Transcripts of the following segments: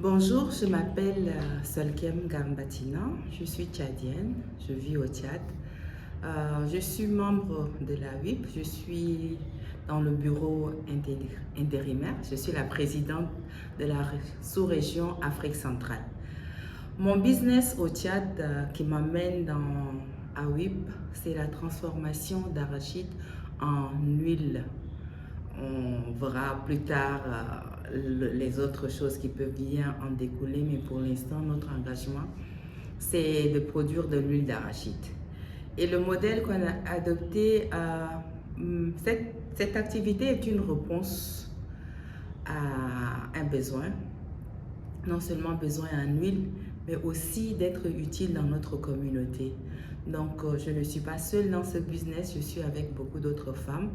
Bonjour, je m'appelle Solkem Gambatina, je suis tchadienne, je vis au Tchad. Je suis membre de la WIP, je suis dans le bureau intérimaire, je suis la présidente de la sous-région Afrique centrale. Mon business au Tchad qui m'amène à WIP, c'est la transformation d'arachide en huile. On verra plus tard les autres choses qui peuvent bien en découler, mais pour l'instant, notre engagement, c'est de produire de l'huile d'arachide. Et le modèle qu'on a adopté, cette activité est une réponse à un besoin, non seulement besoin en huile, mais aussi d'être utile dans notre communauté. Donc, je ne suis pas seule dans ce business, je suis avec beaucoup d'autres femmes.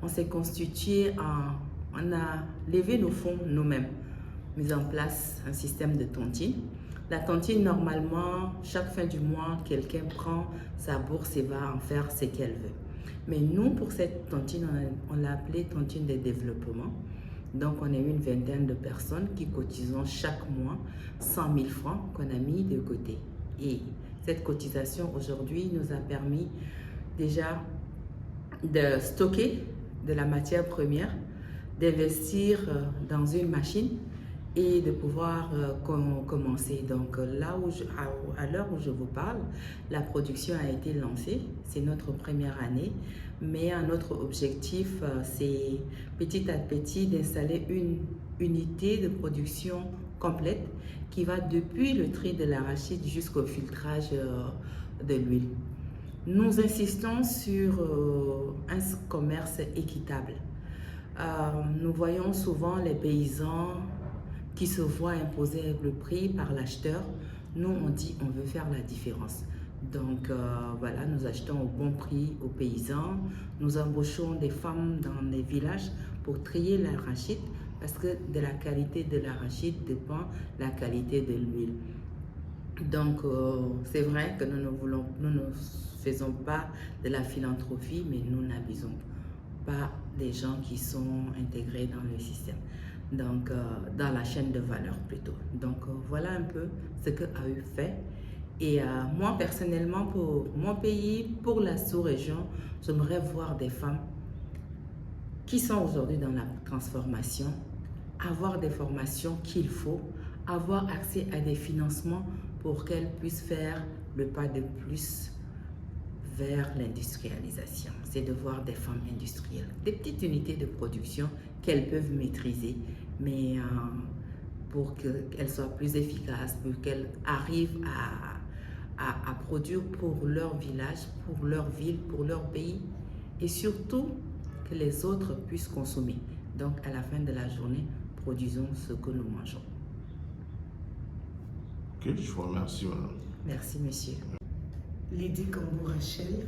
On s'est constitué, on a levé nos fonds nous-mêmes, mis en place un système de tontine. La tontine, normalement, chaque fin du mois, quelqu'un prend sa bourse et va en faire ce qu'elle veut. Mais nous, pour cette tontine, on l'a appelée tontine de développement. Donc, on est une vingtaine de personnes qui cotisons chaque mois 100 000 francs qu'on a mis de côté. Et cette cotisation, aujourd'hui, nous a permis déjà de stocker de la matière première, d'investir dans une machine et de pouvoir commencer. Donc là où à l'heure où je vous parle, la production a été lancée. C'est notre première année, mais notre objectif, c'est petit à petit d'installer une unité de production complète qui va depuis le tri de l'arachide jusqu'au filtrage de l'huile. Nous insistons sur un commerce équitable. Nous voyons souvent les paysans qui se voient imposer le prix par l'acheteur. Nous, on dit on veut faire la différence. Donc voilà, nous achetons au bon prix aux paysans. Nous embauchons des femmes dans les villages pour trier l'arachide parce que de la qualité de l'arachide dépend la qualité de l'huile. Donc, c'est vrai que nous ne faisons pas de la philanthropie, mais nous n'abusons pas des gens qui sont intégrés dans le système, donc dans la chaîne de valeur plutôt. Donc, voilà un peu ce que AU fait. Et moi, personnellement, pour mon pays, pour la sous-région, j'aimerais voir des femmes qui sont aujourd'hui dans la transformation, avoir des formations qu'il faut, avoir accès à des financements pour qu'elles puissent faire le pas de plus vers l'industrialisation. C'est de voir des femmes industrielles, des petites unités de production qu'elles peuvent maîtriser, mais pour qu'elles soient plus efficaces, pour qu'elles arrivent à produire pour leur village, pour leur ville, pour leur pays, et surtout que les autres puissent consommer. Donc à la fin de la journée, produisons ce que nous mangeons. Ok, je vous remercie, madame. Merci, monsieur. Lydie Cambou-Rachel,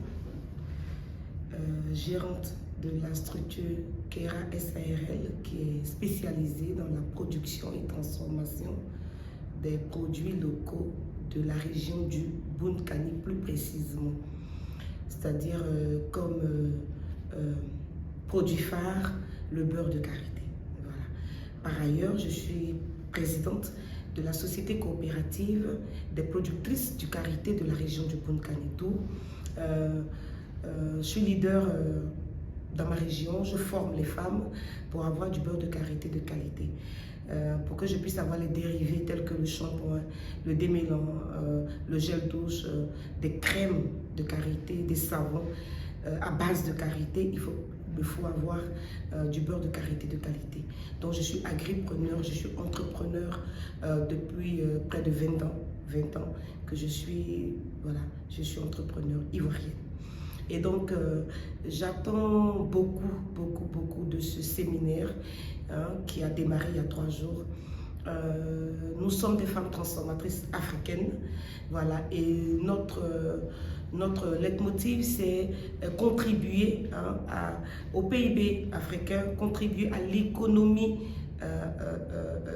gérante de la structure Kera SARL, qui est spécialisée dans la production et transformation des produits locaux de la région du Boun-Kani, plus précisément. C'est-à-dire comme produit phare, le beurre de karité. Voilà. Par ailleurs, je suis présidente de la société coopérative des productrices du karité de la région du Boun-Kani. Je suis leader dans ma région, je forme les femmes pour avoir du beurre de karité de qualité. Pour que je puisse avoir les dérivés tels que le shampoing, le démêlant, le gel douche, des crèmes de karité, des savons à base de karité, il faut avoir du beurre de karité de qualité. Donc je suis agripreneur, je suis entrepreneur depuis près de 20 ans que je suis entrepreneur ivoirienne. Et donc j'attends beaucoup de ce séminaire qui a démarré il y a 3 jours. Nous sommes des femmes transformatrices africaines, voilà, et notre leitmotiv, c'est contribuer au PIB africain, contribuer à l'économie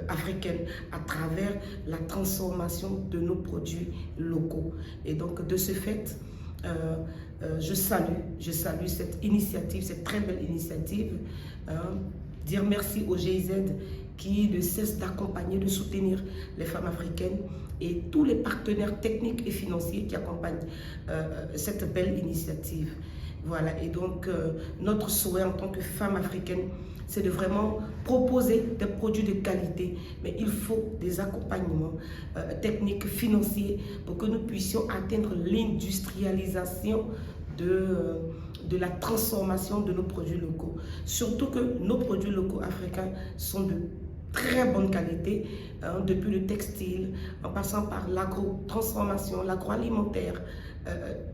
africaine à travers la transformation de nos produits locaux. Et donc, de ce fait, je salue cette initiative, cette très belle initiative dire merci au GIZ qui ne cesse d'accompagner, de soutenir les femmes africaines et tous les partenaires techniques et financiers qui accompagnent cette belle initiative. Voilà, et donc notre souhait en tant que femme africaine, c'est de vraiment proposer des produits de qualité, mais il faut des accompagnements techniques, financiers, pour que nous puissions atteindre l'industrialisation de la transformation de nos produits locaux. Surtout que nos produits locaux africains sont de très bonne qualité, depuis le textile, en passant par l'agro-transformation, l'agroalimentaire.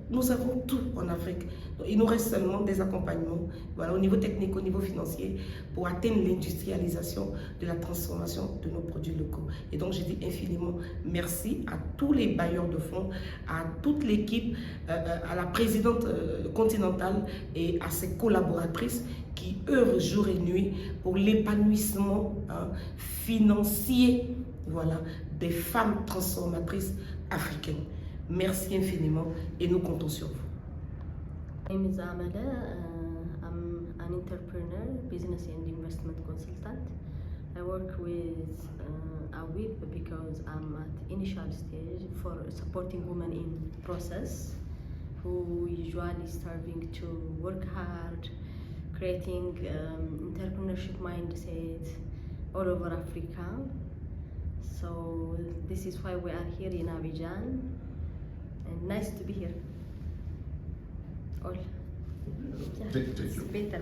Nous avons tout en Afrique. Donc, il nous reste seulement des accompagnements, voilà, au niveau technique, au niveau financier, pour atteindre l'industrialisation de la transformation de nos produits locaux. Et donc, je dis infiniment merci à tous les bailleurs de fonds, à toute l'équipe, à la présidente continentale et à ses collaboratrices qui œuvrent jour et nuit pour l'épanouissement financier, voilà, des femmes transformatrices africaines. Merci infiniment et nous comptons sur vous. My name is Amala. I'm an entrepreneur, business and investment consultant. I work with AWIB because I'm at initial stage for supporting women in process who usually striving to work hard, creating entrepreneurship mindset all over Africa. So this is why we are here in Abidjan. And nice to be here. All. Thank you. Better.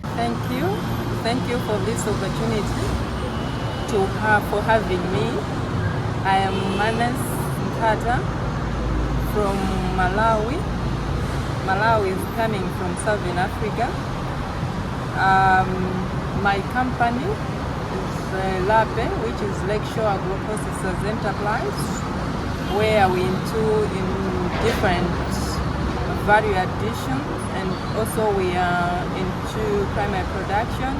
Thank you for this opportunity for having me. I am Manas Nkata from Malawi. Malawi is coming from Southern Africa. My company is LAPE, which is Lakeshore Agro-Processors Enterprise, where we in different value addition, and also we are into primary production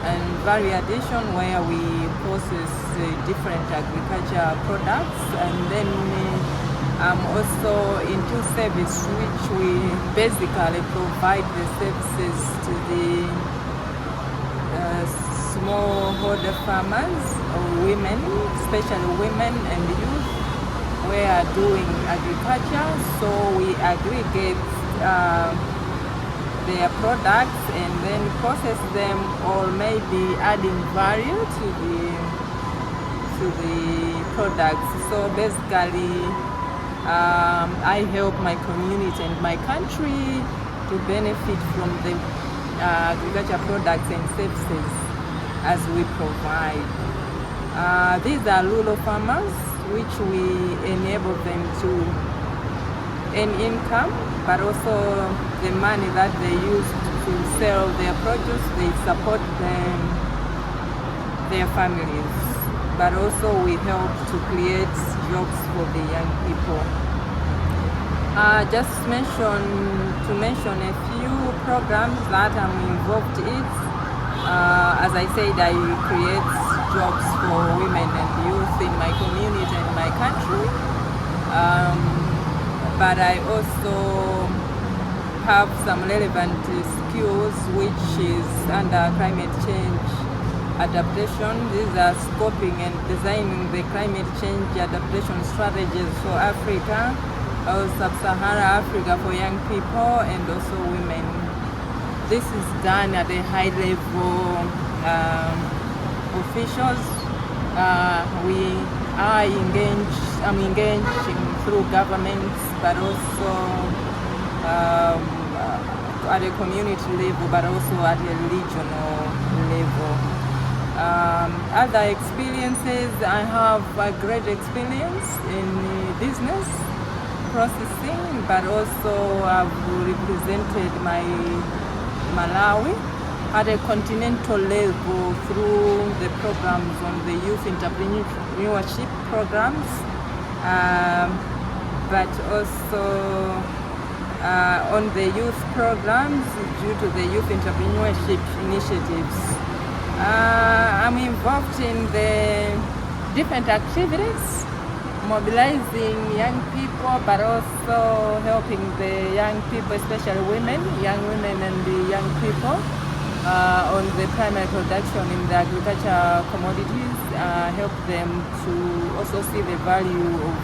and value addition, where we process different agriculture products, and then I'm also into service, which we basically provide the services to the smallholder farmers or women, especially women and youth, we are doing agriculture, so we aggregate their products and then process them, or maybe adding value to the products. So basically, I help my community and my country to benefit from the agriculture products and services as we provide. These are rural farmers, which we enable them to earn income, but also the money that they use to sell their produce, they support their families. But also we help to create jobs for the young people. Just to mention a few programs that I'm involved in. As I said, I create jobs for women and youth in my community and my country. But I also have some relevant skills which is under climate change adaptation. These are scoping and designing the climate change adaptation strategies for Africa, or Sub-Saharan Africa, for young people and also women. This is done at a high level officials. I'm engaging through governments, but also at a community level, but also at a regional level. Other experiences, I have a great experience in business processing, but also I've represented my Malawi at a continental level through the programs on the youth entrepreneurship programs, but also on the youth programs due to the youth entrepreneurship initiatives. I'm involved in the different activities, mobilizing young people, but also helping the young people, especially women, young women and the young people, on the primary production in the agriculture commodities, help them to also see the value of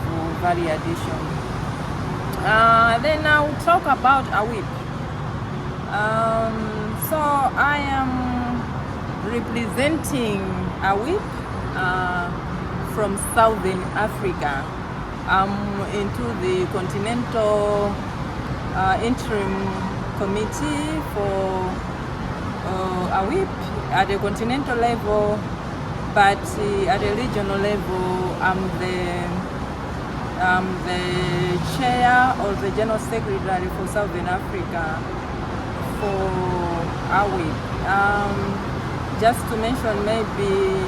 value addition. Then I'll talk about AWIP. So I am representing AWIP from Southern Africa. I'm into the Continental Interim Committee for AWIP at a continental level, but at a regional level, I'm the chair or the general secretary for Southern Africa for AWIP. Just to mention maybe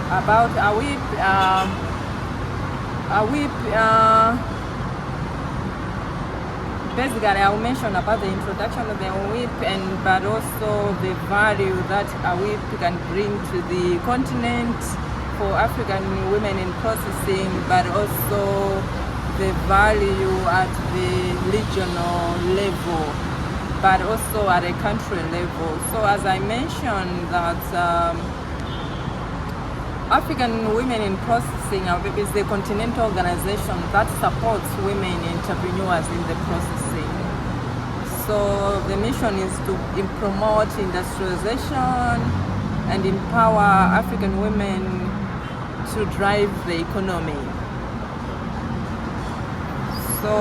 about AWIP, basically I'll mention about the introduction of the AWIP, but also the value that AWIP can bring to the continent for African women in processing, but also the value at the regional level, but also at a country level. So as I mentioned that African Women in Processing is the continental organization that supports women entrepreneurs in the processing. So the mission is to promote industrialization and empower African women to drive the economy. So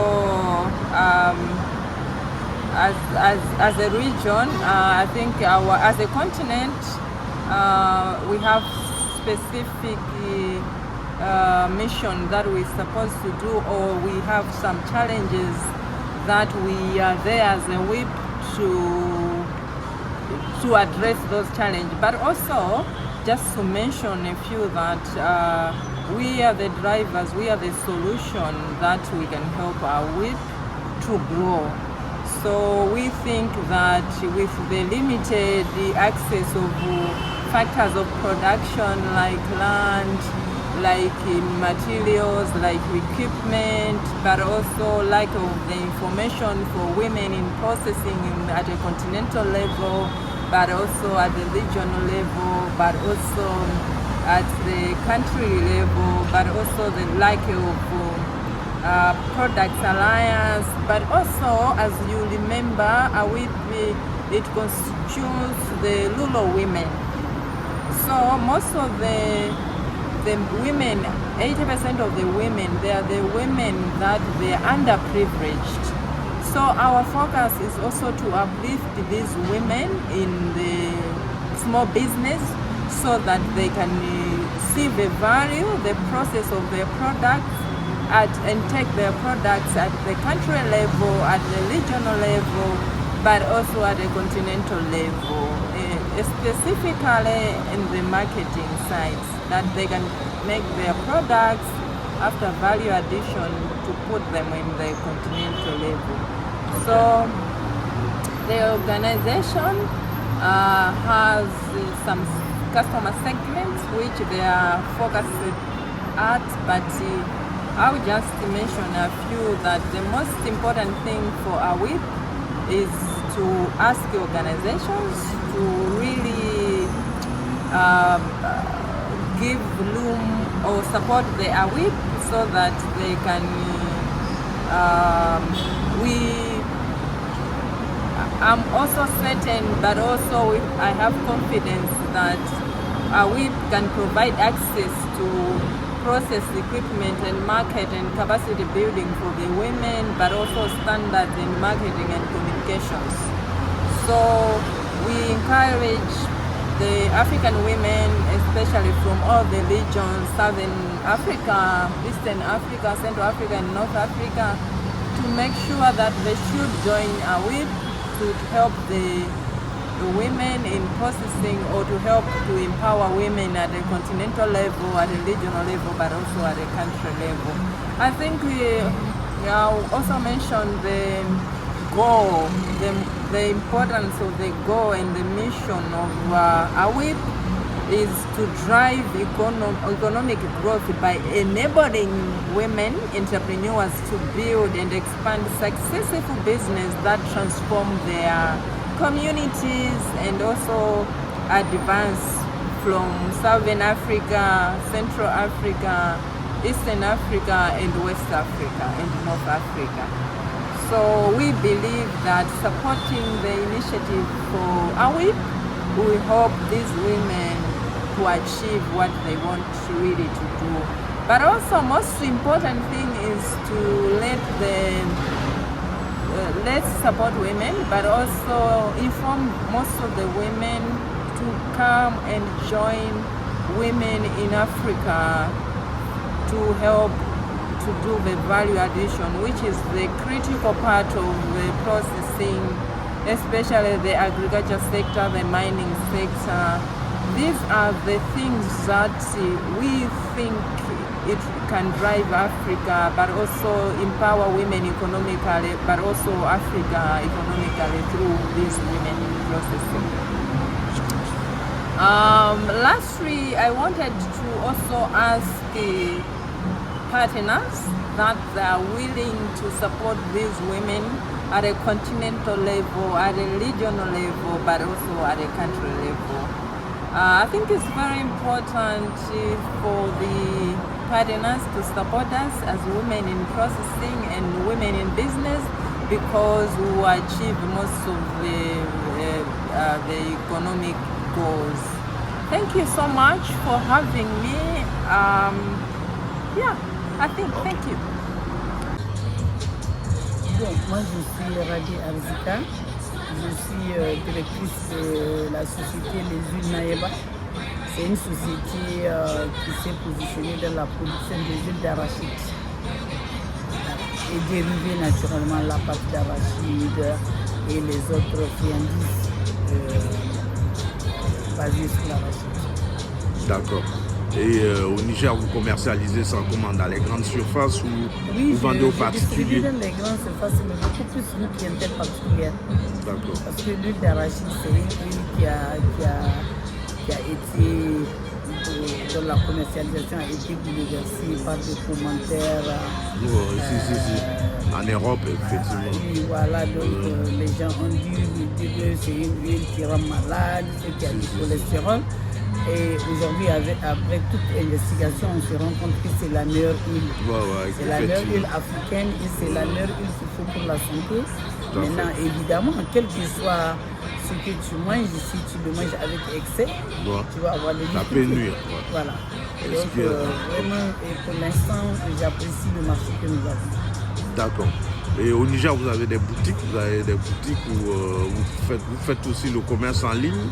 as a region, I think as a continent, we have specific mission that we're supposed to do, or we have some challenges that we are there as a WIP to address those challenges. But also, just to mention a few that we are the drivers, we are the solution that we can help our WIP to grow. So we think that with the limited access of factors of production like land, like materials, like equipment, but also lack of the information for women in processing at a continental level, but also at the regional level, but also at the country level, but also the lack of products alliance, but also, as you remember, it constitutes the rural women. So most of the women, 80% of the women, they are the women that they are underprivileged. So our focus is also to uplift these women in the small business so that they can see the value, the process of their products, and take their products at the country level, at the regional level, but also at the continental level, specifically in the marketing sides, that they can make their products after value addition to put them in the continental level. So the organization has some customer segments which they are focused at, but I would just mention a few that the most important thing for AWIP is to ask organizations to really give room or support the AWIP so that they can, I'm also certain, but also I have confidence that AWIP can provide access to process equipment and market and capacity building for the women, but also standards in marketing and communications. So we encourage the African women, especially from all the regions, Southern Africa, Eastern Africa, Central Africa, and North Africa, to make sure that they should join AWIP to help the women in processing, or to help to empower women at the continental level, at the regional level, but also at the country level. I think we also mentioned the goal, the importance of the goal and the mission of AWIP is to drive economic growth by enabling women entrepreneurs to build and expand successful business that transform their communities and also advance from Southern Africa, Central Africa, Eastern Africa, and West Africa, and North Africa. So we believe that supporting the initiative for AWIP will help these women to achieve what they want really to do. But also, most important thing is to let's support women, but also inform most of the women to come and join women in Africa to help to do the value addition, which is the critical part of the processing, especially the agriculture sector, the mining sector. These are the things that we think it can drive Africa, but also empower women economically, but also Africa economically through these women in processing. Lastly, I wanted to also ask partners that they are willing to support these women at a continental level, at a regional level, but also at a country level. I think it's very important for the partners to support us as women in processing and women in business, because we will achieve most of the economic goals. Thank you so much for having me. Thank you. Bon, moi je suis Radi Arzika, je suis directrice de la société Les Huiles Naeba. C'est une société qui s'est positionnée dans la production des huiles d'arachide et dérivés naturellement, la pâte d'arachide et les autres friandises basées sur l'arachide. D'accord. Et au Niger, vous commercialisez ça comment? Dans les grandes surfaces ou vous vendez aux particuliers? Oui, dans les grandes surfaces, mais beaucoup plus une clientèle particulière. D'accord. Parce que l'huile d'arachide, c'est une huile qui a été, dont la commercialisation a été bouleversée par des commentaires. En Europe, effectivement. Oui, voilà, donc les gens ont dit que c'est une huile qui rend malade, qui a du cholestérol. Et aujourd'hui, après toute investigation, on se rend compte que c'est la meilleure huile. C'est la meilleure huile africaine et c'est la meilleure huile qu'il faut pour la santé. Maintenant, évidemment, quel que soit ce que tu manges, si tu le manges avec excès, tu vas avoir des difficultés. Ça peut nuire. Voilà. Et donc, vraiment, pour l'instant, j'apprécie le marché que nous avons. D'accord. Et au Niger, vous avez des boutiques où vous faites aussi le commerce en ligne?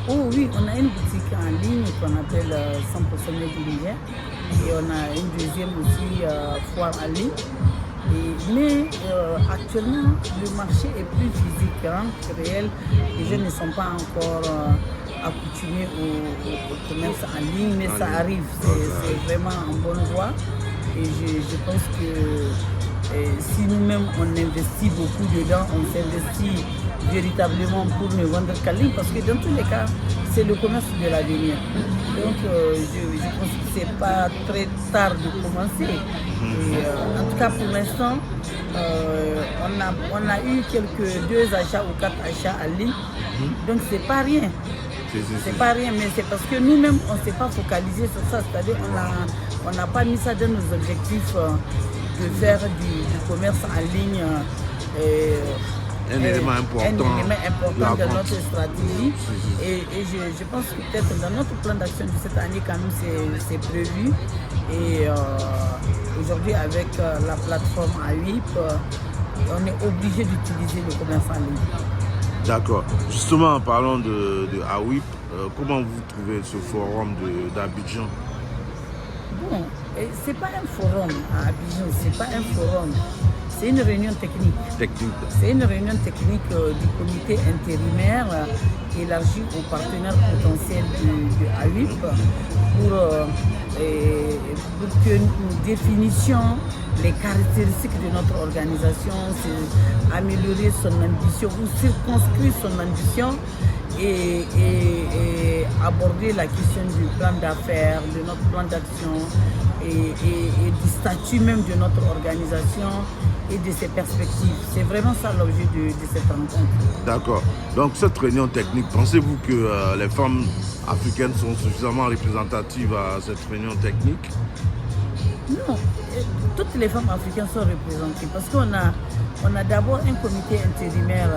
Oh oui, on a une boutique en ligne qu'on appelle 100% du Niger. Et on a une deuxième aussi, foire en ligne. Mais actuellement, le marché est plus physique, réel. Les gens ne sont pas encore accoutumés au commerce en ligne, mais ça arrive. C'est vraiment en bonne voie. Et je pense que si nous-mêmes on investit beaucoup dedans, on s'investit véritablement pour ne vendre qu'en ligne, parce que dans tous les cas, c'est le commerce de l'avenir. Donc je pense que c'est pas très tard de commencer. Et, en tout cas pour l'instant, on a eu quelques 2 achats ou 4 achats en ligne. Donc c'est pas rien. C'est pas rien, mais c'est parce que nous-mêmes on ne s'est pas focalisé sur ça. C'est-à-dire on n'a pas mis ça dans nos objectifs de faire du commerce en ligne. Un élément important dans notre stratégie. Et je pense que peut-être dans notre plan d'action de cette année, quand même, c'est prévu. Et aujourd'hui, avec la plateforme AWIP, on est obligé d'utiliser le commerce en ligne. D'accord. Justement, en parlant de AWIP, comment vous trouvez ce forum d'Abidjan? Bon, c'est pas un forum à Abidjan, c'est pas un forum. C'est une réunion technique. C'est une réunion technique du comité intérimaire élargi aux partenaires potentiels de AWIP pour que nous définissions les caractéristiques de notre organisation, améliorer son ambition ou circonscrire son ambition et aborder la question du plan d'affaires, de notre plan d'action et du statut même de notre organisation et de ses perspectives. C'est vraiment ça l'objet de cette rencontre. D'accord. Donc cette réunion technique, pensez-vous que les femmes africaines sont suffisamment représentatives à cette réunion technique? Non, toutes les femmes africaines sont représentées parce qu'on a d'abord un comité intérimaire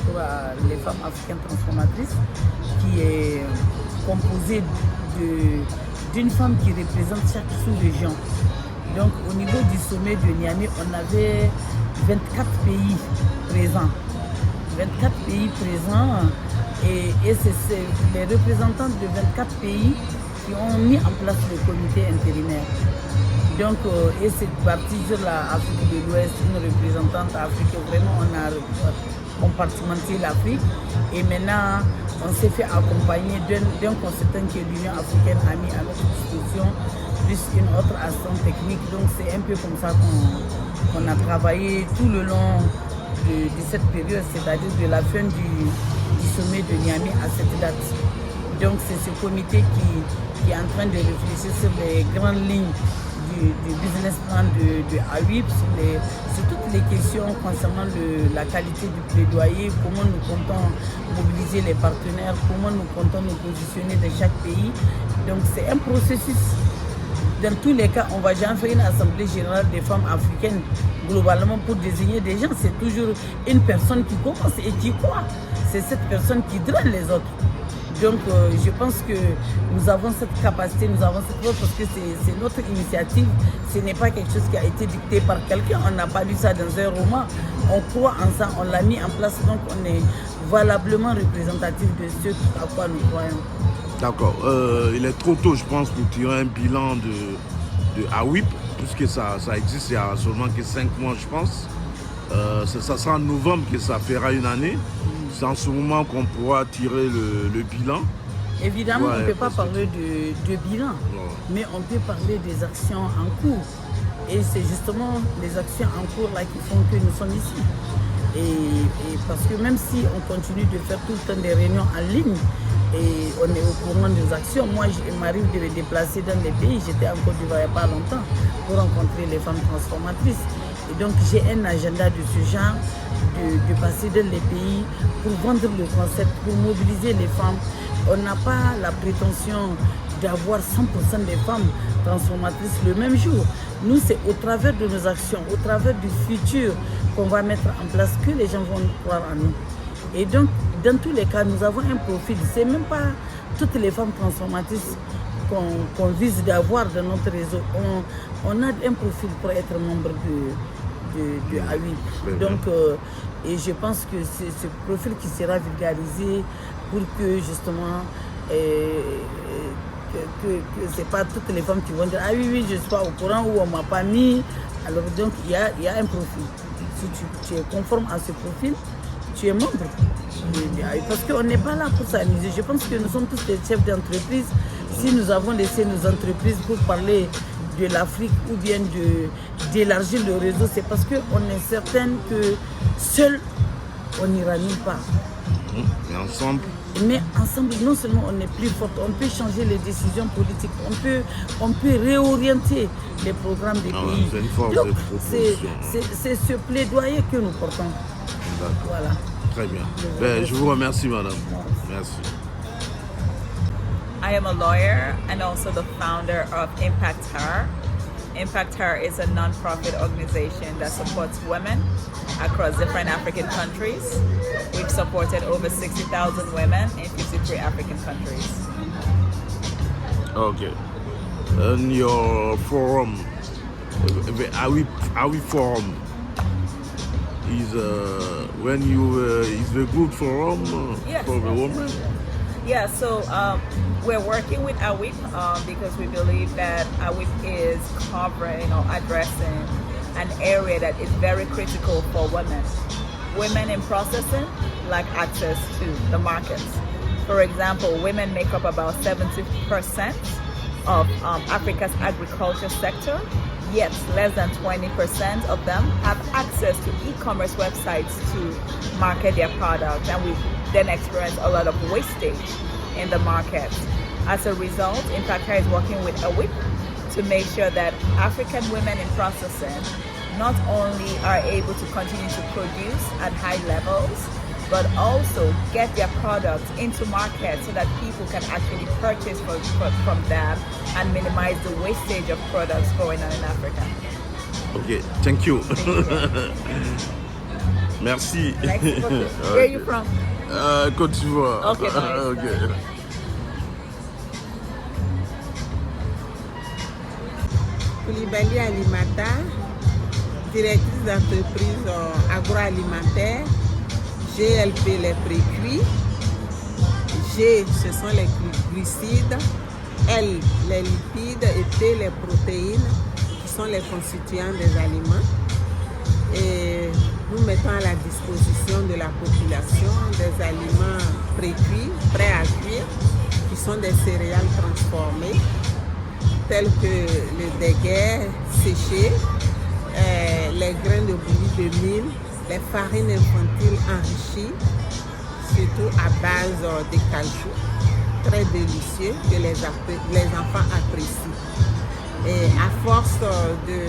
pour les femmes africaines transformatrices qui est composé d'une femme qui représente chaque sous-région. Donc au niveau du sommet de Niamey, on avait 24 pays présents. 24 pays présents et c'est les représentants de 24 pays qui ont mis en place le comité intérimaire. Donc, et c'est parti sur l'Afrique de l'Ouest, une représentante Afrique. Vraiment, on a compartimenté l'Afrique. Et maintenant, on s'est fait accompagner d'un consultant que l'Union africaine a mis à notre disposition, plus une autre assistante technique. Donc, c'est un peu comme ça qu'on a travaillé tout le long de cette période, c'est-à-dire de la fin du sommet de Niamey à cette date. Donc, c'est ce comité qui est en train de réfléchir sur les grandes lignes du business plan de AWIP, sur toutes les questions concernant la qualité du plaidoyer, comment nous comptons mobiliser les partenaires, comment nous comptons nous positionner dans chaque pays. Donc c'est un processus. Dans tous les cas, on va jamais faire une assemblée générale des femmes africaines globalement pour désigner des gens. C'est toujours une personne qui commence et qui croit. C'est cette personne qui draine les autres. Donc je pense que nous avons cette capacité, nous avons cette force parce que c'est notre initiative. Ce n'est pas quelque chose qui a été dicté par quelqu'un. On n'a pas lu ça dans un roman. On croit en ça, on l'a mis en place. Donc on est valablement représentatif de ce à quoi nous croyons. D'accord. Il est trop tôt, je pense, pour tirer un bilan de AWIP, puisque ça existe il y a seulement que 5 mois, je pense. Ça sera en novembre que ça fera une année. C'est en ce moment qu'on pourra tirer le bilan. Évidemment, on ne peut pas parler de bilan, mais on peut parler des actions en cours. Et c'est justement les actions en cours là qui font que nous sommes ici. Et parce que même si on continue de faire tout le temps des réunions en ligne, et on est au courant des actions, moi il m'arrive de me déplacer dans les pays, j'étais en Côte d'Ivoire il n'y a pas longtemps pour rencontrer les femmes transformatrices. Et donc j'ai un agenda de ce genre, de passer dans les pays pour vendre le concept, pour mobiliser les femmes. On n'a pas la prétention d'avoir 100% des femmes transformatrices le même jour. Nous, c'est au travers de nos actions, au travers du futur qu'on va mettre en place que les gens vont croire en nous. Et donc, dans tous les cas, nous avons un profil. C'est même pas toutes les femmes transformatrices qu'on vise d'avoir dans notre réseau. On a un profil pour être membre de AWIP. Donc, et je pense que c'est ce profil qui sera vulgarisé pour que justement que c'est pas toutes les femmes qui vont dire ah oui je suis pas au courant ou on m'a pas mis. Alors donc il y a un profil. Si tu es conforme à ce profil, tu es membre de AWIP. Parce qu'on n'est pas là pour s'amuser. Je pense que nous sommes tous des chefs d'entreprise. Si nous avons laissé nos entreprises pour parler de l'Afrique ou bien d'élargir le réseau, c'est parce qu'on est certaine que seul on n'ira nulle part. Mais ensemble, non seulement on est plus fort, on peut changer les décisions politiques, on peut réorienter les programmes des pays. C'est une force de proposition. C'est ce plaidoyer que nous portons. Voilà. Très bien. Je vous remercie, madame. Merci. I am a lawyer and also the founder of Impact Her. Impact Her is a non-profit organization that supports women across different African countries. We've supported over 60,000 women in 53 African countries. Okay. And your forum, the AWIP forum, is when you is a good forum for the women? Yeah, so we're working with AWIP because we believe that AWIP is covering or addressing an area that is very critical for women. Women in processing lack access to the markets. For example, women make up about 70% of Africa's agriculture sector, yet less than 20% of them have access to e-commerce websites to market their products. And we then experience a lot of wastage in the market. As a result, Impacta is working with AWIP to make sure that African women in processing not only are able to continue to produce at high levels, but also get their products into market so that people can actually purchase from them and minimize the wastage of products going on in Africa. Okay, thank you. Merci. Merci beaucoup. Where are you from? Côte d'Ivoire. Okay, nice. Okay. Koulibaly Alimata, directrice d'entreprise agroalimentaire. GLP, les précuits. G, ce sont les glucides. L, les lipides. Et P, les protéines, qui sont les constituants des aliments. Et nous mettons à la disposition de la population des aliments précuits, prêts à cuire, qui sont des céréales transformées, tels que le déguet séché, les grains de blé de mil, les farines infantiles enrichies, surtout à base de cajou, très délicieux, que les enfants apprécient. Et à force de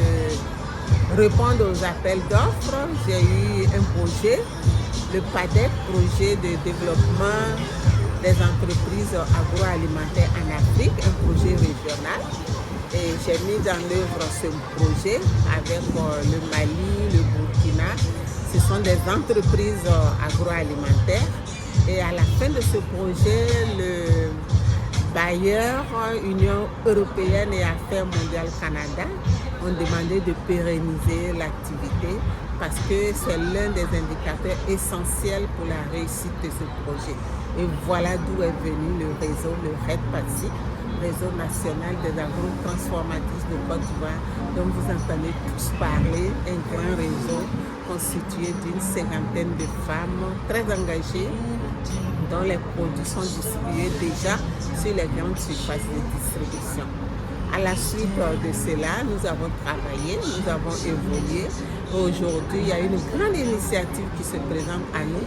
répondre aux appels d'offres, j'ai eu un projet, le PADEC, projet de développement des entreprises agroalimentaires en Afrique, un projet régional. Et j'ai mis en œuvre ce projet avec le Mali, le Burkina. Ce sont des entreprises agroalimentaires. Et à la fin de ce projet, le bailleur, Union européenne et Affaires mondiales Canada, ont demandé de pérenniser l'activité parce que c'est l'un des indicateurs essentiels pour la réussite de ce projet. Et voilà d'où est venu le réseau, le REDPATI, Réseau national des agro-transformatrices de Côte d'Ivoire, dont vous entendez tous parler, un grand réseau constitué d'une 50aine de femmes très engagées, dont les produits sont distribués déjà sur les grandes surfaces de distribution. À la suite de cela, nous avons travaillé, nous avons évolué. Aujourd'hui, il y a une grande initiative qui se présente à nous,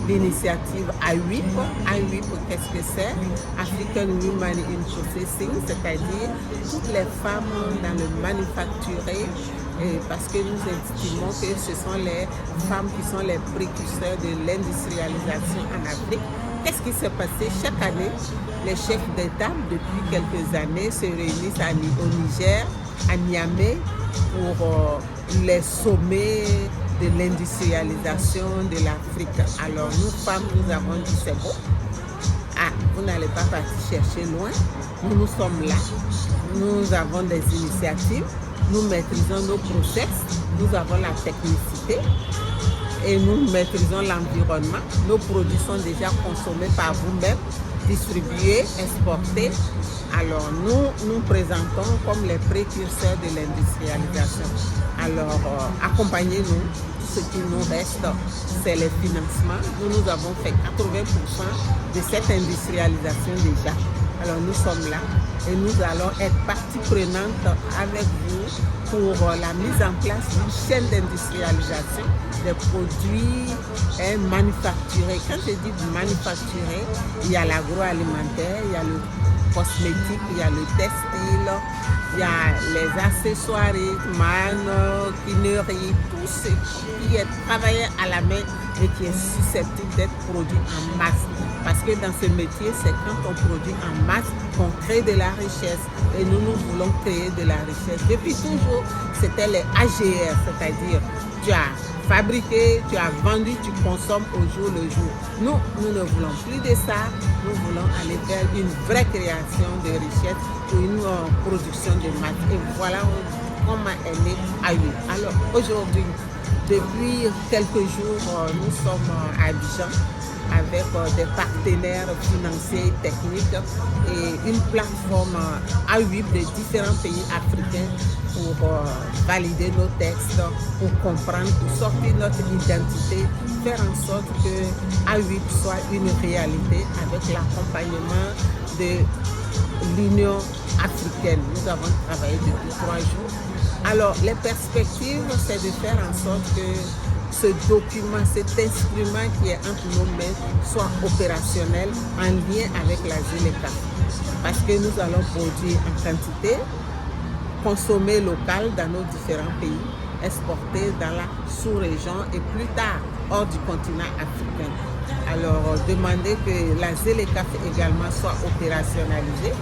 l'initiative AWIP. AWIP, qu'est-ce que c'est? African Women in Processing, c'est-à-dire toutes les femmes dans le manufacturé, parce que nous estimons que ce sont les femmes qui sont les précurseurs de l'industrialisation en Afrique. Qu'est-ce qui s'est passé? Chaque année, les chefs d'État, depuis quelques années, se réunissent au Niger, à Niamey, pour les sommets de l'industrialisation de l'Afrique. Alors nous, femmes, nous avons dit c'est bon. Ah, vous n'allez pas partir chercher loin. Nous sommes là. Nous avons des initiatives. Nous maîtrisons nos process. Nous avons la technicité. Et nous maîtrisons l'environnement. Nos produits sont déjà consommés par vous-même, distribués, exportés. Alors nous présentons comme les précurseurs de l'industrialisation. Alors accompagnez-nous. Ce qui nous reste, c'est les financements. Nous avons fait 80% de cette industrialisation déjà. Alors nous sommes là et nous allons être partie prenante avec vous pour la mise en place d'une chaîne d'industrialisation des produits manufacturés. Quand je dis manufacturé, il y a l'agroalimentaire, il y a le cosmétique, il y a le textile, il y a les accessoires, maroquinerie, tout ce qui est travaillé à la main et qui est susceptible d'être produit en masse. Parce que dans ce métier, c'est quand on produit en masse qu'on crée de la richesse. Et nous voulons créer de la richesse. Depuis toujours, c'était les AGR, c'est-à-dire tu as fabriqué, tu as vendu, tu consommes au jour le jour. Nous ne voulons plus de ça. Nous voulons aller vers une vraie création de richesse ou une production de masse. Et voilà comment est né AWIP. Alors aujourd'hui, depuis quelques jours, nous sommes à Abidjan avec des partenaires financiers et techniques et une plateforme AWIP de différents pays africains pour valider nos textes, pour comprendre, pour sortir notre identité, faire en sorte que AWIP soit une réalité avec l'accompagnement de l'Union africaine. Nous avons travaillé depuis 3 jours Alors, les perspectives, c'est de faire en sorte que ce document, cet instrument qui est entre nos mains soit opérationnel en lien avec la ZLECAf. Parce que nous allons produire en quantité, consommer local dans nos différents pays, exporter dans la sous-région et plus tard hors du continent africain. Alors, demander que la ZLECAf également soit opérationnalisée,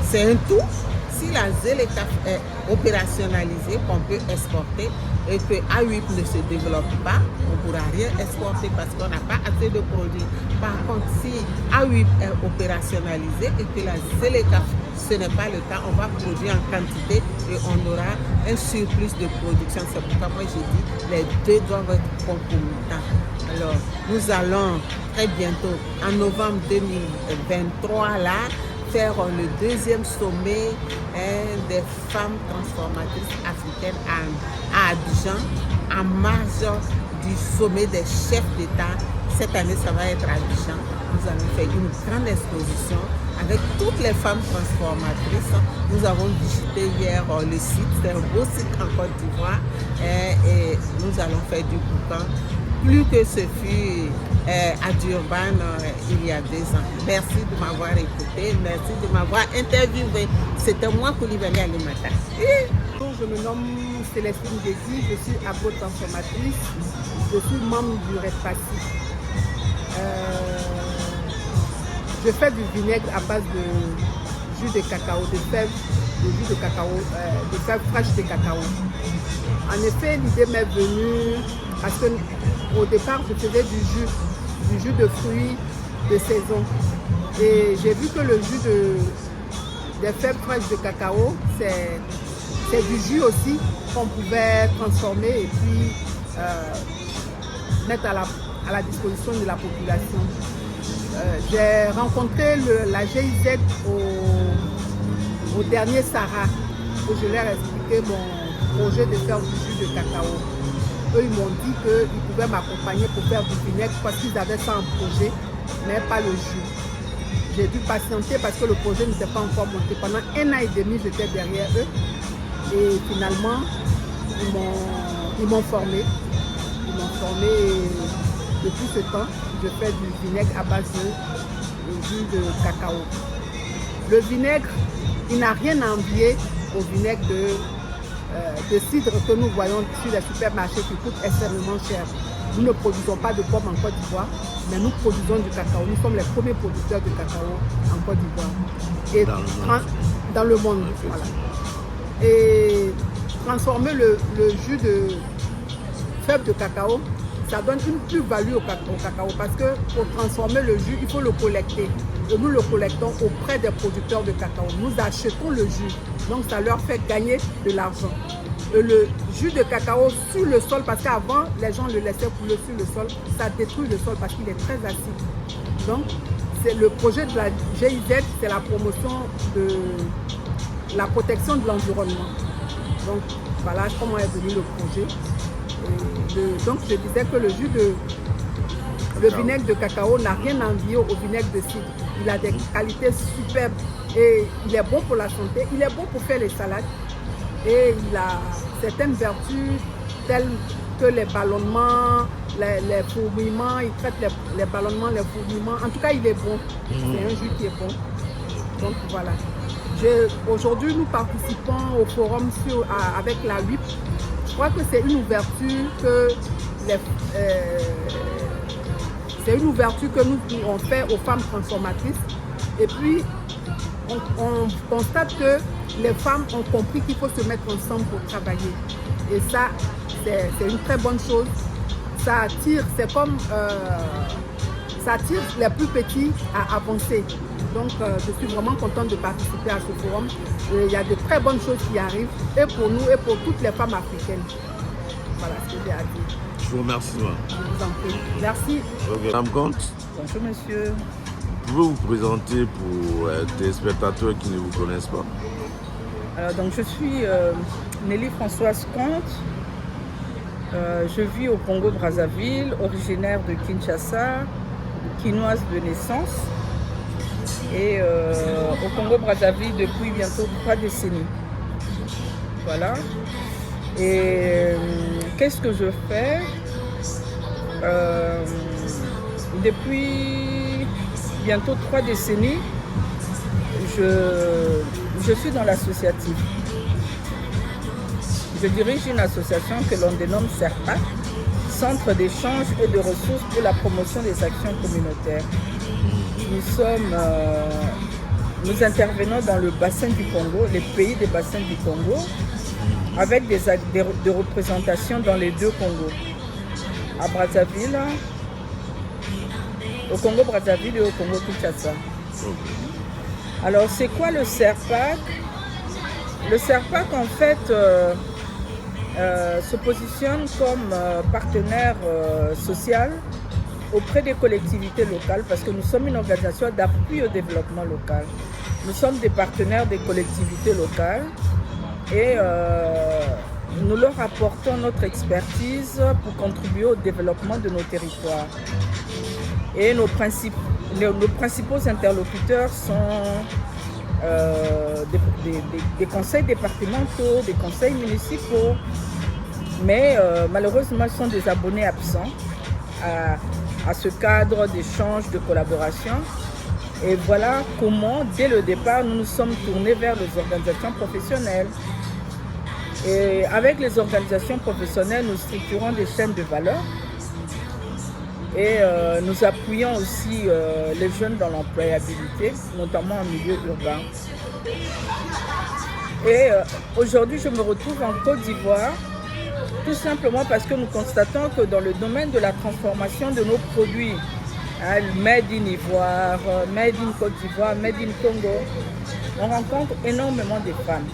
c'est un tout. Si la ZLECAf est opérationnalisée, qu'on peut exporter et que AWIP ne se développe pas, on ne pourra rien exporter parce qu'on n'a pas assez de produits. Par contre, si AWIP est opérationnalisé et que la ZLECAf, ce n'est pas le cas, on va produire en quantité et on aura un surplus de production. C'est pourquoi moi j'ai dit les deux doivent être concomitants. Alors, nous allons très bientôt, en novembre 2023, là, faire le deuxième sommet des femmes transformatrices africaines à Abidjan, en marge du sommet des chefs d'État. Cette année, ça va être à Abidjan. Nous allons faire une grande exposition avec toutes les femmes transformatrices. Nous avons visité hier le site, c'est un beau site en Côte d'Ivoire et nous allons faire du boucan. Plus que ce fut à Durban il y a 2 ans. Merci de m'avoir écouté, merci de m'avoir interviewé. C'était moi, Coulibaly Alimata. Je me nomme Célestine Guézi, je suis agro-transformatrice, je suis membre du RESPACI. Je fais du vinaigre à base de jus de cacao, de fèves de jus de cacao, de fèves fraîches de cacao. En effet, l'idée m'est venue parce qu'au départ, je faisais du jus de fruits de saison. Et j'ai vu que le jus des fèves fraîches de cacao, c'est du jus aussi qu'on pouvait transformer et puis mettre à la disposition de la population. J'ai rencontré la GIZ au dernier Sahara où je leur ai expliqué mon projet de faire du jus de cacao. Eux, ils m'ont dit qu'ils pouvaient m'accompagner pour faire du vinaigre parce qu'ils avaient ça en projet, mais pas le jus. J'ai dû patienter parce que le projet n'était pas encore monté. Pendant 1 an et demi, j'étais derrière eux. Et finalement, ils m'ont formé. Ils m'ont formé et depuis ce temps, je fais du vinaigre à base de jus de cacao. Le vinaigre, il n'a rien à envier au vinaigre de cidre que nous voyons sur les supermarchés qui coûtent extrêmement cher. Nous ne produisons pas de pommes en Côte d'Ivoire, mais nous produisons du cacao. Nous sommes les premiers producteurs de cacao en Côte d'Ivoire. Et dans le monde. Voilà. Et transformer le jus de fèves de cacao, ça donne une plus-value au cacao parce que pour transformer le jus, il faut le collecter. Et nous le collectons auprès des producteurs de cacao. Nous achetons le jus, donc ça leur fait gagner de l'argent. Le jus de cacao sur le sol, parce qu'avant, les gens le laissaient couler sur le sol, ça détruit le sol parce qu'il est très acide. Donc, c'est le projet de la GIZ, c'est la promotion de la protection de l'environnement. Donc, voilà comment est venu le projet. Donc, je disais que le vinaigre de cacao n'a rien à envier au vinaigre de cidre. Il a des qualités superbes et il est bon pour la santé, il est bon pour faire les salades et il a certaines vertus telles que les ballonnements, les fourmillements, il traite les ballonnements, les fourmillements. En tout cas, il est bon. C'est un jus qui est bon. Donc, voilà. Aujourd'hui, nous participons au forum avec la WIP. Je crois que c'est une ouverture que nous on fait aux femmes transformatrices. Et puis, on constate que les femmes ont compris qu'il faut se mettre ensemble pour travailler. Et ça, c'est une très bonne chose. Ça attire, ça attire les plus petits à avancer. Donc, je suis vraiment contente de participer à ce forum. Il y a de très bonnes choses qui arrivent, et pour nous, et pour toutes les femmes africaines. Voilà ce que j'ai à dire. Je vous remercie. Je vous en prie. Merci. Madame Comte. Bonjour, monsieur. Pouvez-vous vous présenter pour des spectateurs qui ne vous connaissent pas? Alors, donc, je suis Nelly Françoise Comte. Je vis au Congo-Brazzaville, originaire de Kinshasa, quinoise de naissance. Et au Congo-Brazzaville depuis bientôt 3 décennies. Voilà. Et qu'est-ce que je fais? Depuis bientôt 3 décennies, je suis dans l'associatif. Je dirige une association que l'on dénomme CERPAC, Centre d'échange et de ressources pour la promotion des actions communautaires. Nous intervenons dans le bassin du Congo, les pays des bassins du Congo, avec des représentations dans les 2 Congos, à Brazzaville, au Congo Brazzaville et au Congo Kinshasa. Alors c'est quoi le CERPAC? Le CERPAC en fait se positionne comme partenaire social auprès des collectivités locales parce que nous sommes une organisation d'appui au développement local. Nous sommes des partenaires des collectivités locales et nous leur apportons notre expertise pour contribuer au développement de nos territoires. Et nos principaux interlocuteurs sont des conseils départementaux, des conseils municipaux, mais malheureusement ce sont des abonnés absents à ce cadre d'échange, de collaboration. Et voilà comment, dès le départ, nous nous sommes tournés vers les organisations professionnelles. Et avec les organisations professionnelles, nous structurons des chaînes de valeur et nous appuyons aussi les jeunes dans l'employabilité, notamment en milieu urbain. Et aujourd'hui, je me retrouve en Côte d'Ivoire, tout simplement parce que nous constatons que dans le domaine de la transformation de nos produits, Made in Ivoire, Made in Côte d'Ivoire, Made in Congo, on rencontre énormément de femmes.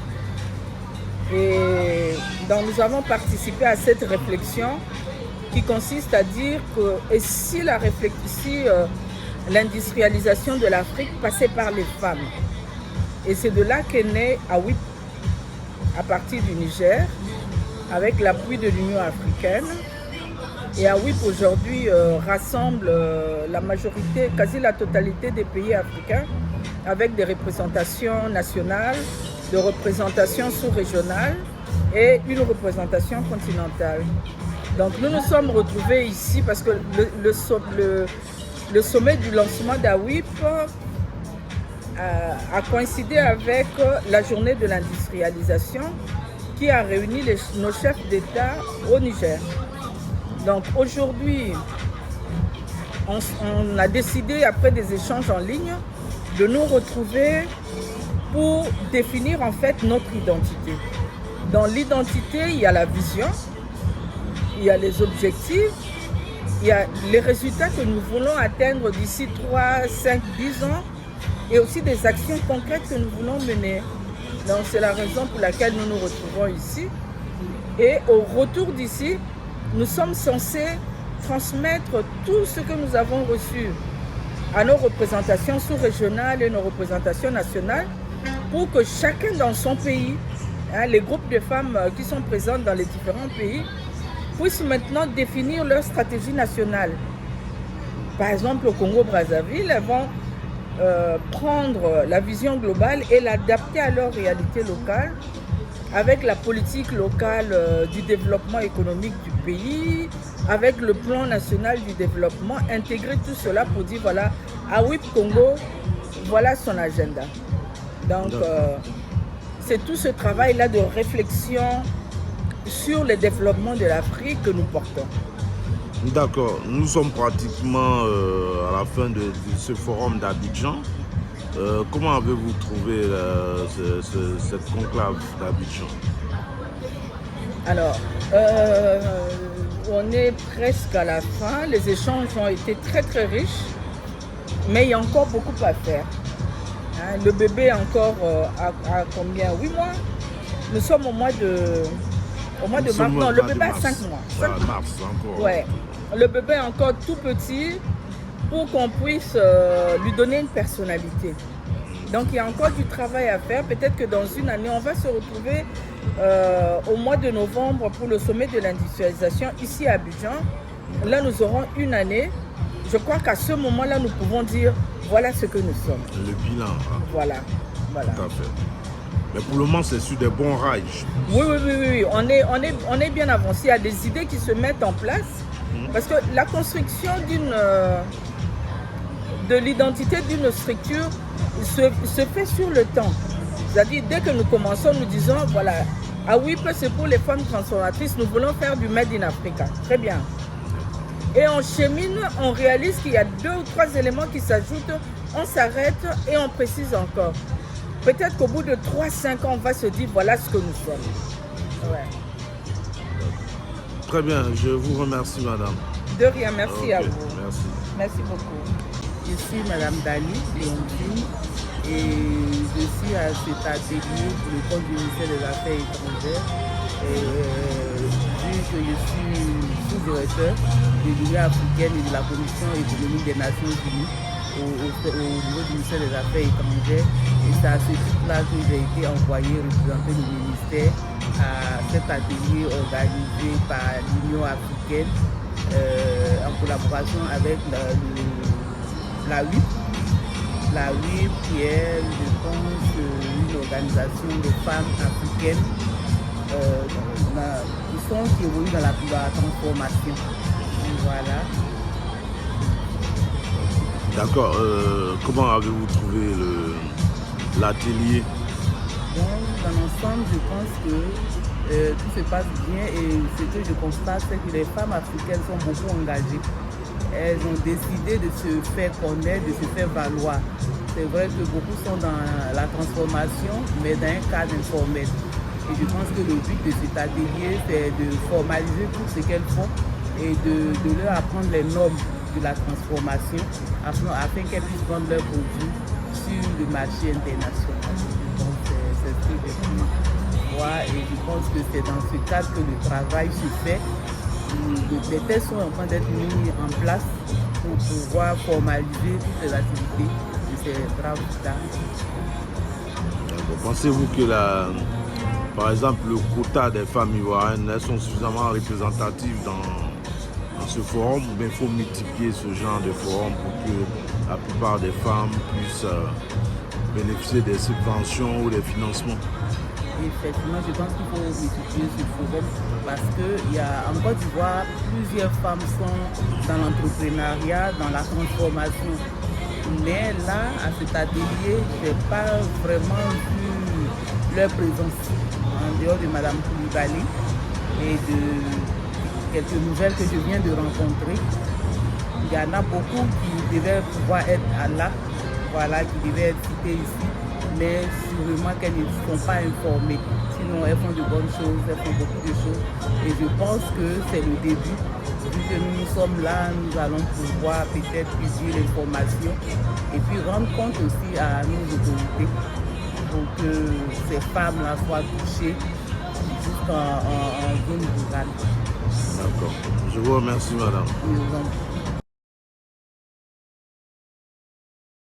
Et donc nous avons participé à cette réflexion qui consiste à dire que et si l'industrialisation de l'Afrique passait par les femmes. Et c'est de là qu'est né AWIP à partir du Niger, avec l'appui de l'Union africaine. Et AWIP aujourd'hui rassemble la majorité, quasi la totalité des pays africains, avec des représentations nationales, de représentation sous-régionale et une représentation continentale. Donc nous nous sommes retrouvés ici parce que le sommet du lancement d'AWIP a coïncidé avec la journée de l'industrialisation qui a réuni nos chefs d'État au Niger. Donc aujourd'hui, on a décidé, après des échanges en ligne, de nous retrouver pour définir en fait notre identité. Dans l'identité, il y a la vision, il y a les objectifs, il y a les résultats que nous voulons atteindre d'ici 3, 5, 10 ans et aussi des actions concrètes que nous voulons mener. Donc c'est la raison pour laquelle nous nous retrouvons ici. Et au retour d'ici, nous sommes censés transmettre tout ce que nous avons reçu à nos représentations sous-régionales et nos représentations nationales pour que chacun dans son pays, les groupes de femmes qui sont présentes dans les différents pays, puissent maintenant définir leur stratégie nationale. Par exemple, au Congo-Brazzaville, elles vont prendre la vision globale et l'adapter à leur réalité locale, avec la politique locale du développement économique du pays, avec le plan national du développement, intégrer tout cela pour dire voilà, AWIP Congo, voilà son agenda. Donc c'est tout ce travail-là de réflexion sur le développement de l'Afrique que nous portons. D'accord, nous sommes pratiquement à la fin de ce forum d'Abidjan. Comment avez-vous trouvé cette conclave d'Abidjan? Alors, on est presque à la fin. Les échanges ont été très très riches, mais il y a encore beaucoup à faire. Le bébé est encore à combien? 8 mois. Nous sommes au mois de mars. Non, le bébé a 5 mois. Mars encore. Ouais. Le bébé est encore tout petit pour qu'on puisse lui donner une personnalité. Donc il y a encore du travail à faire. Peut-être que dans une année, on va se retrouver au mois de novembre pour le sommet de l'industrialisation ici à Abidjan. Là, nous aurons une année. Je crois qu'à ce moment-là, nous pouvons dire voilà ce que nous sommes. Le bilan. Hein. Voilà. Tout à fait. Mais pour le moment, c'est sur des bons rails. Oui. On est bien avancé. Il y a des idées qui se mettent en place. Parce que la construction de l'identité d'une structure se fait sur le temps. C'est-à-dire, dès que nous commençons, nous disons, voilà, AWIP, c'est pour les femmes transformatrices, nous voulons faire du Made in Africa. Très bien. Et on chemine, on réalise qu'il y a 2 ou 3 éléments qui s'ajoutent, on s'arrête et on précise encore. Peut-être qu'au bout de 3-5 ans, on va se dire, voilà ce que nous sommes. Ouais. Très bien, je vous remercie, madame. De rien, merci à vous. Merci. Merci beaucoup. Je suis madame Dali Léontine et je suis à cet atelier pour le compte du ministère des Affaires étrangères. Vu que je suis sous-directeur de l'Union africaine et de la Commission économique des Nations Unies au niveau du ministère des Affaires étrangères. Et c'est à ce titre-là que j'ai été envoyé représenter le ministère à cet atelier organisé par l'Union africaine en collaboration avec la WIP. La WIP qui est, je pense, une organisation de femmes africaines qui évoluent dans la transformation. Voilà. D'accord. Comment avez-vous trouvé l'atelier? Dans l'ensemble, je pense que tout se passe bien et ce que je constate, c'est que les femmes africaines sont beaucoup engagées. Elles ont décidé de se faire connaître, de se faire valoir. C'est vrai que beaucoup sont dans la transformation, mais dans un cadre informel. Et je pense que le but de cet atelier, c'est de formaliser tout ce qu'elles font et de leur apprendre les normes de la transformation afin qu'elles puissent vendre leurs produits sur le marché international. Donc c'est ce que j'ai pu voir et je pense que c'est dans ce cadre que le travail se fait. Les tests sont en train d'être mis en place pour pouvoir formaliser toutes les activités de ces braves dames. Pensez-vous que par exemple, le quota des femmes ivoiriennes, elles sont suffisamment représentatives dans ce forum, ou bien il faut multiplier ce genre de forum pour que la plupart des femmes puissent bénéficier des subventions ou des financements? Effectivement, je pense qu'il faut multiplier ce forum parce qu'en Côte d'Ivoire, plusieurs femmes sont dans l'entrepreneuriat, dans la transformation. Mais là, à cet atelier, je n'ai pas vraiment vu leur présence en dehors de Madame Koulibaly et de quelques nouvelles que je viens de rencontrer. Il y en a beaucoup qui devaient pouvoir être là, voilà, qui devaient être cités ici, mais sûrement qu'elles ne sont pas informées. Sinon, elles font de bonnes choses, elles font beaucoup de choses. Et je pense que c'est le début. Vu que nous sommes là, nous allons pouvoir peut-être publier l'information et puis rendre compte aussi à nos autorités pour que ces femmes-là soient touchées jusqu'en zone rurale. D'accord. Je vous remercie, madame. Nous en